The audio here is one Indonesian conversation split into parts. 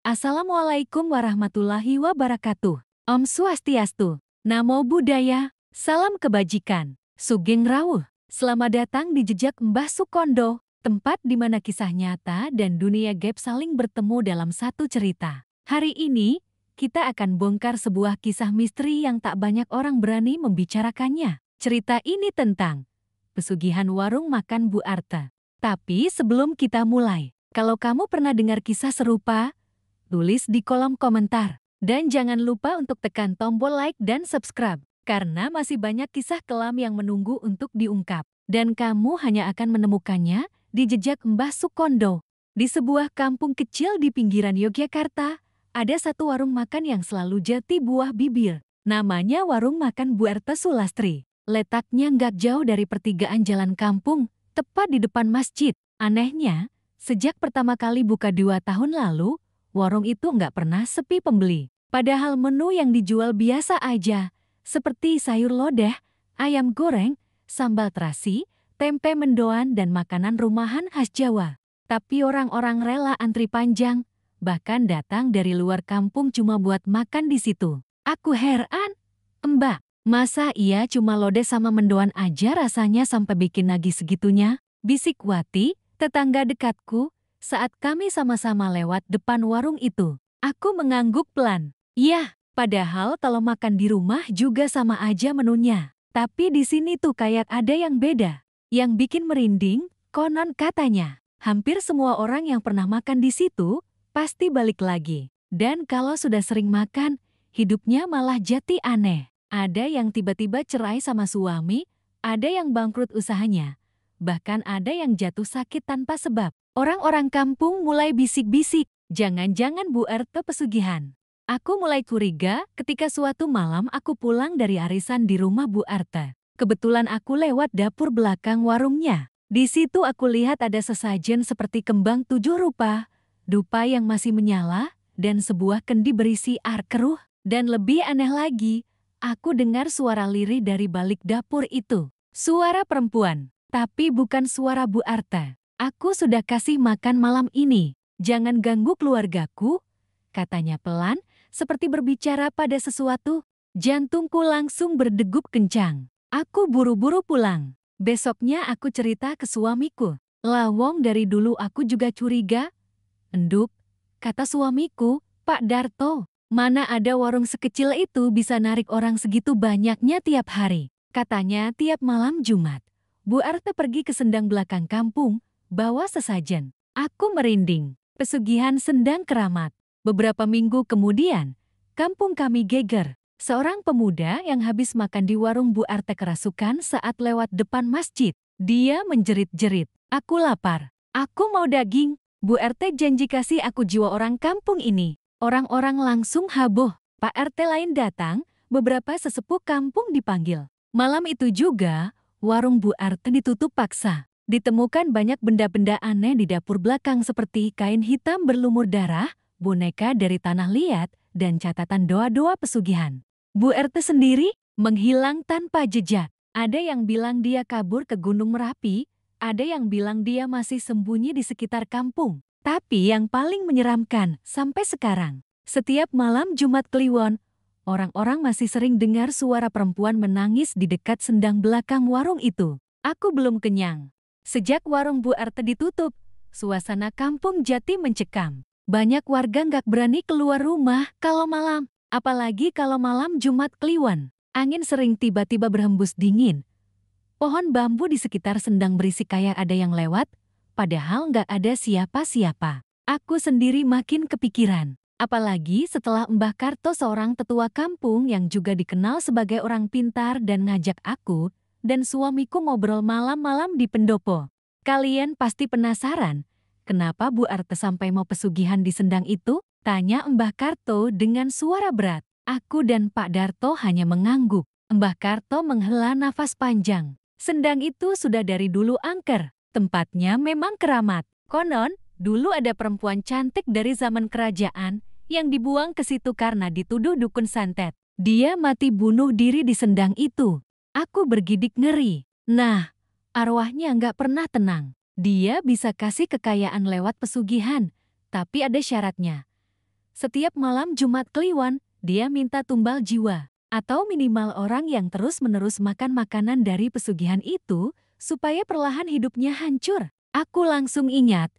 Assalamualaikum warahmatullahi wabarakatuh. Om Swastiastu. Namo Buddhaya. Salam kebajikan. Sugeng Rawuh. Selamat datang di Jejak Mbah Sukondo, tempat di mana kisah nyata dan dunia gaib saling bertemu dalam satu cerita. Hari ini, kita akan bongkar sebuah kisah misteri yang tak banyak orang berani membicarakannya. Cerita ini tentang pesugihan warung makan Bu Arte. Tapi sebelum kita mulai, kalau kamu pernah dengar kisah serupa, tulis di kolom komentar. Dan jangan lupa untuk tekan tombol like dan subscribe, karena masih banyak kisah kelam yang menunggu untuk diungkap. Dan kamu hanya akan menemukannya di Jejak Mbah Sukondo. Di sebuah kampung kecil di pinggiran Yogyakarta, ada satu warung makan yang selalu jati buah bibir. Namanya Warung Makan Bu Arte Sulastri. Letaknya nggak jauh dari pertigaan jalan kampung, tepat di depan masjid. Anehnya, sejak pertama kali buka 2 tahun lalu, warung itu nggak pernah sepi pembeli. Padahal menu yang dijual biasa aja, seperti sayur lodeh, ayam goreng, sambal terasi, tempe mendoan dan makanan rumahan khas Jawa. Tapi orang-orang rela antri panjang, bahkan datang dari luar kampung cuma buat makan di situ. Aku heran, Mbak, masa iya cuma lodeh sama mendoan aja rasanya sampai bikin nagih segitunya? Bisik Wati, tetangga dekatku, saat kami sama-sama lewat depan warung itu. Aku mengangguk pelan. Iya, padahal kalau makan di rumah juga sama aja menunya. Tapi di sini tuh kayak ada yang beda. Yang bikin merinding, konon katanya, hampir semua orang yang pernah makan di situ, pasti balik lagi. Dan kalau sudah sering makan, hidupnya malah jadi aneh. Ada yang tiba-tiba cerai sama suami, ada yang bangkrut usahanya. Bahkan ada yang jatuh sakit tanpa sebab. Orang-orang kampung mulai bisik-bisik, jangan-jangan Bu Arte pesugihan. Aku mulai curiga ketika suatu malam aku pulang dari arisan di rumah Bu Arte. Kebetulan aku lewat dapur belakang warungnya. Di situ aku lihat ada sesajen seperti kembang 7 rupa, dupa yang masih menyala, dan sebuah kendi berisi air keruh. Dan lebih aneh lagi, aku dengar suara lirih dari balik dapur itu. Suara perempuan, tapi bukan suara Bu Arte. Aku sudah kasih makan malam ini, jangan ganggu keluargaku, katanya pelan, seperti berbicara pada sesuatu. Jantungku langsung berdegup kencang. Aku buru-buru pulang. Besoknya aku cerita ke suamiku. Lawong dari dulu aku juga curiga. Enduk, kata suamiku, Pak Darto, mana ada warung sekecil itu bisa narik orang segitu banyaknya tiap hari. Katanya tiap malam Jumat, Bu Arte pergi ke sendang belakang kampung, bawa sesajen. Aku merinding. Pesugihan sendang keramat. Beberapa minggu kemudian, kampung kami geger. Seorang pemuda yang habis makan di warung Bu Arte kerasukan saat lewat depan masjid. Dia menjerit-jerit. Aku lapar. Aku mau daging. Bu Arte janji kasih aku jiwa orang kampung ini. Orang-orang langsung heboh. Pak RT lain datang, beberapa sesepuh kampung dipanggil. Malam itu juga, warung Bu Arte ditutup paksa. Ditemukan banyak benda-benda aneh di dapur belakang seperti kain hitam berlumur darah, boneka dari tanah liat, dan catatan doa-doa pesugihan. Bu RT sendiri menghilang tanpa jejak. Ada yang bilang dia kabur ke Gunung Merapi, ada yang bilang dia masih sembunyi di sekitar kampung. Tapi yang paling menyeramkan sampai sekarang, setiap malam Jumat Kliwon, orang-orang masih sering dengar suara perempuan menangis di dekat sendang belakang warung itu. Aku belum kenyang. Sejak warung Bu Arte ditutup, suasana kampung Jati mencekam. Banyak warga nggak berani keluar rumah kalau malam, apalagi kalau malam Jumat Kliwon. Angin sering tiba-tiba berhembus dingin. Pohon bambu di sekitar sendang berisik kayak ada yang lewat, padahal nggak ada siapa-siapa. Aku sendiri makin kepikiran, apalagi setelah Mbah Karto seorang tetua kampung yang juga dikenal sebagai orang pintar dan ngajak aku dan suamiku ngobrol malam-malam di pendopo. Kalian pasti penasaran, kenapa Bu Arte sampai mau pesugihan di sendang itu? Tanya Mbah Karto dengan suara berat. Aku dan Pak Darto hanya mengangguk. Mbah Karto menghela nafas panjang. Sendang itu sudah dari dulu angker. Tempatnya memang keramat. Konon, dulu ada perempuan cantik dari zaman kerajaan yang dibuang ke situ karena dituduh dukun santet. Dia mati bunuh diri di sendang itu. Aku bergidik ngeri. Nah, arwahnya nggak pernah tenang. Dia bisa kasih kekayaan lewat pesugihan, tapi ada syaratnya. Setiap malam Jumat Kliwon, dia minta tumbal jiwa, atau minimal orang yang terus-menerus makan makanan dari pesugihan itu, supaya perlahan hidupnya hancur. Aku langsung ingat,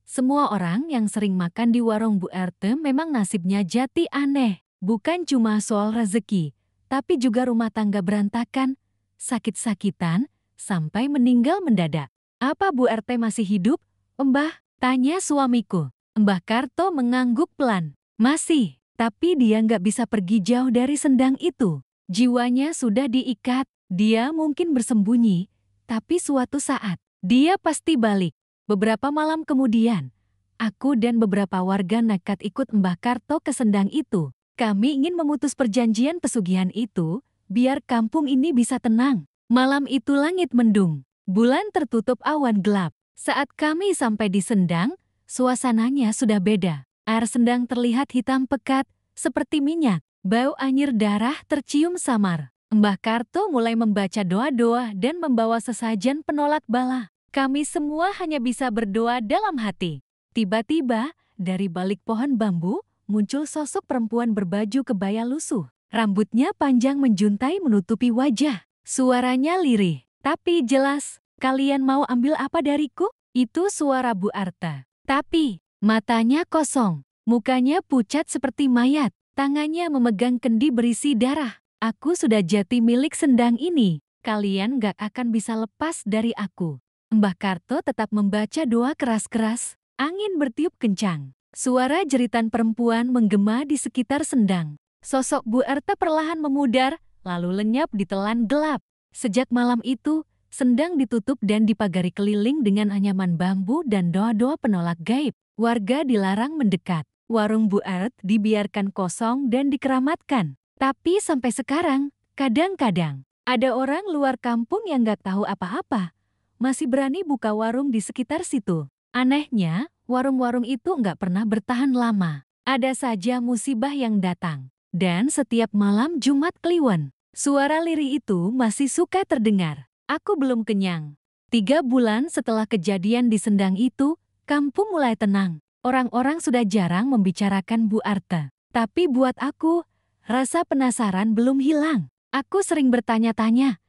semua orang yang sering makan di warung Bu RT memang nasibnya jati aneh. Bukan cuma soal rezeki, tapi juga rumah tangga berantakan, sakit-sakitan, sampai meninggal mendadak. Apa Bu RT masih hidup, Mbah? Tanya suamiku. Mbah Karto mengangguk pelan. Masih, tapi dia nggak bisa pergi jauh dari sendang itu. Jiwanya sudah diikat, dia mungkin bersembunyi, tapi suatu saat, dia pasti balik. Beberapa malam kemudian, aku dan beberapa warga nekat ikut Mbah Karto ke sendang itu. Kami ingin memutus perjanjian pesugihan itu, biar kampung ini bisa tenang. Malam itu langit mendung, bulan tertutup awan gelap. Saat kami sampai di sendang, suasananya sudah beda. Air sendang terlihat hitam pekat, seperti minyak. Bau anyir darah tercium samar. Mbah Karto mulai membaca doa-doa dan membawa sesajen penolak bala. Kami semua hanya bisa berdoa dalam hati. Tiba-tiba, dari balik pohon bambu, muncul sosok perempuan berbaju kebaya lusuh. Rambutnya panjang menjuntai menutupi wajah. Suaranya lirih, tapi jelas. Kalian mau ambil apa dariku? Itu suara Bu Arta. Tapi, matanya kosong. Mukanya pucat seperti mayat. Tangannya memegang kendi berisi darah. Aku sudah jati milik sendang ini. Kalian gak akan bisa lepas dari aku. Mbah Karto tetap membaca doa keras-keras. Angin bertiup kencang. Suara jeritan perempuan menggema di sekitar sendang. Sosok Bu Arta perlahan memudar, lalu lenyap di telan gelap. Sejak malam itu, sendang ditutup dan dipagari keliling dengan anyaman bambu dan doa-doa penolak gaib. Warga dilarang mendekat. Warung Bu Art dibiarkan kosong dan dikeramatkan. Tapi sampai sekarang, kadang-kadang, ada orang luar kampung yang gak tahu apa-apa, masih berani buka warung di sekitar situ. Anehnya, warung-warung itu nggak pernah bertahan lama. Ada saja musibah yang datang. Dan setiap malam Jumat Kliwon, suara lirih itu masih suka terdengar. Aku belum kenyang. 3 bulan setelah kejadian di sendang itu, kampung mulai tenang. Orang-orang sudah jarang membicarakan Bu Arta. Tapi buat aku, rasa penasaran belum hilang. Aku sering bertanya-tanya,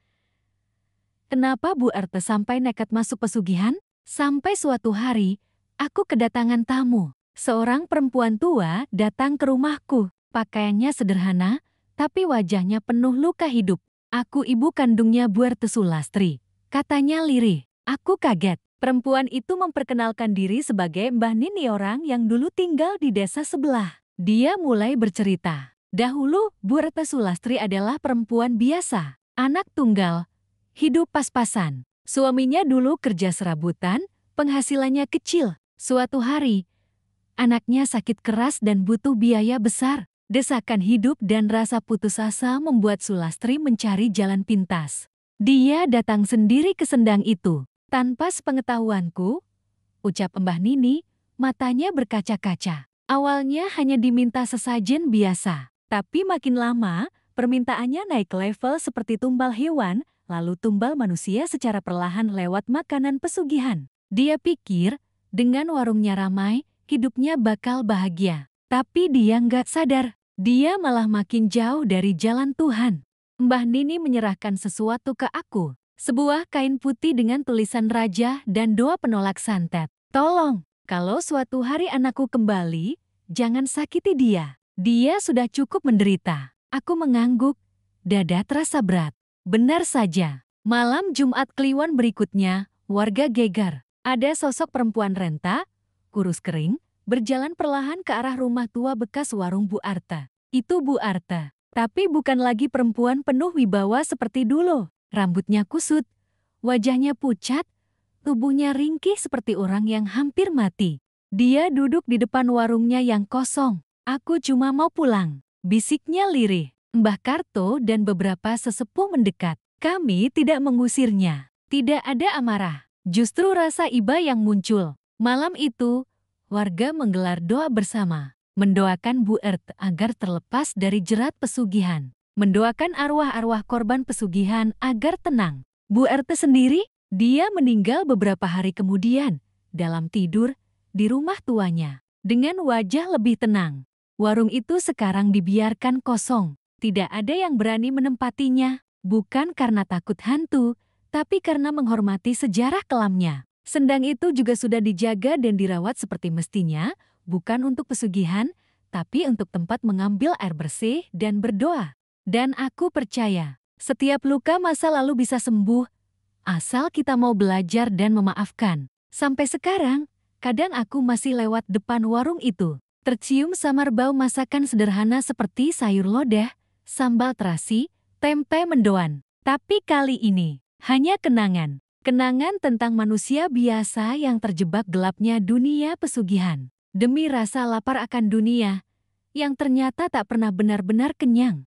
kenapa Bu Arta sampai nekat masuk pesugihan? Sampai suatu hari, aku kedatangan tamu. Seorang perempuan tua datang ke rumahku. Pakaiannya sederhana, tapi wajahnya penuh luka hidup. Aku ibu kandungnya Bu Arta Sulastri. Katanya lirih. Aku kaget. Perempuan itu memperkenalkan diri sebagai Mbah Nini, orang yang dulu tinggal di desa sebelah. Dia mulai bercerita. Dahulu, Bu Arta Sulastri adalah perempuan biasa, anak tunggal, hidup pas-pasan. Suaminya dulu kerja serabutan, penghasilannya kecil. Suatu hari, anaknya sakit keras dan butuh biaya besar. Desakan hidup dan rasa putus asa membuat Sulastri mencari jalan pintas. Dia datang sendiri ke sendang itu. Tanpa sepengetahuanku, ucap Mbah Nini, matanya berkaca-kaca. Awalnya hanya diminta sesajen biasa. Tapi makin lama, permintaannya naik level seperti tumbal hewan, lalu tumbal manusia secara perlahan lewat makanan pesugihan. Dia pikir, dengan warungnya ramai, hidupnya bakal bahagia. Tapi dia nggak sadar, dia malah makin jauh dari jalan Tuhan. Mbah Nini menyerahkan sesuatu ke aku. Sebuah kain putih dengan tulisan raja dan doa penolak santet. Tolong, kalau suatu hari anakku kembali, jangan sakiti dia. Dia sudah cukup menderita. Aku mengangguk, dada terasa berat. Benar saja, malam Jumat Kliwon berikutnya, warga gegar. Ada sosok perempuan renta, kurus kering, berjalan perlahan ke arah rumah tua bekas warung Bu Arta. Itu Bu Arta, tapi bukan lagi perempuan penuh wibawa seperti dulu. Rambutnya kusut, wajahnya pucat, tubuhnya ringkih seperti orang yang hampir mati. Dia duduk di depan warungnya yang kosong. Aku cuma mau pulang, bisiknya lirih. Mbah Karto dan beberapa sesepuh mendekat. Kami tidak mengusirnya. Tidak ada amarah, justru rasa iba yang muncul. Malam itu, warga menggelar doa bersama. Mendoakan Bu Ert agar terlepas dari jerat pesugihan. Mendoakan arwah-arwah korban pesugihan agar tenang. Bu Ert sendiri, dia meninggal beberapa hari kemudian. Dalam tidur, di rumah tuanya. Dengan wajah lebih tenang. Warung itu sekarang dibiarkan kosong. Tidak ada yang berani menempatinya, bukan karena takut hantu, tapi karena menghormati sejarah kelamnya. Sendang itu juga sudah dijaga dan dirawat seperti mestinya, bukan untuk pesugihan, tapi untuk tempat mengambil air bersih dan berdoa. Dan aku percaya, setiap luka masa lalu bisa sembuh, asal kita mau belajar dan memaafkan. Sampai sekarang, kadang aku masih lewat depan warung itu, tercium samar bau masakan sederhana seperti sayur lodeh, sambal terasi, tempe mendoan. Tapi kali ini, hanya kenangan. Kenangan tentang manusia biasa yang terjebak gelapnya dunia pesugihan. Demi rasa lapar akan dunia, yang ternyata tak pernah benar-benar kenyang.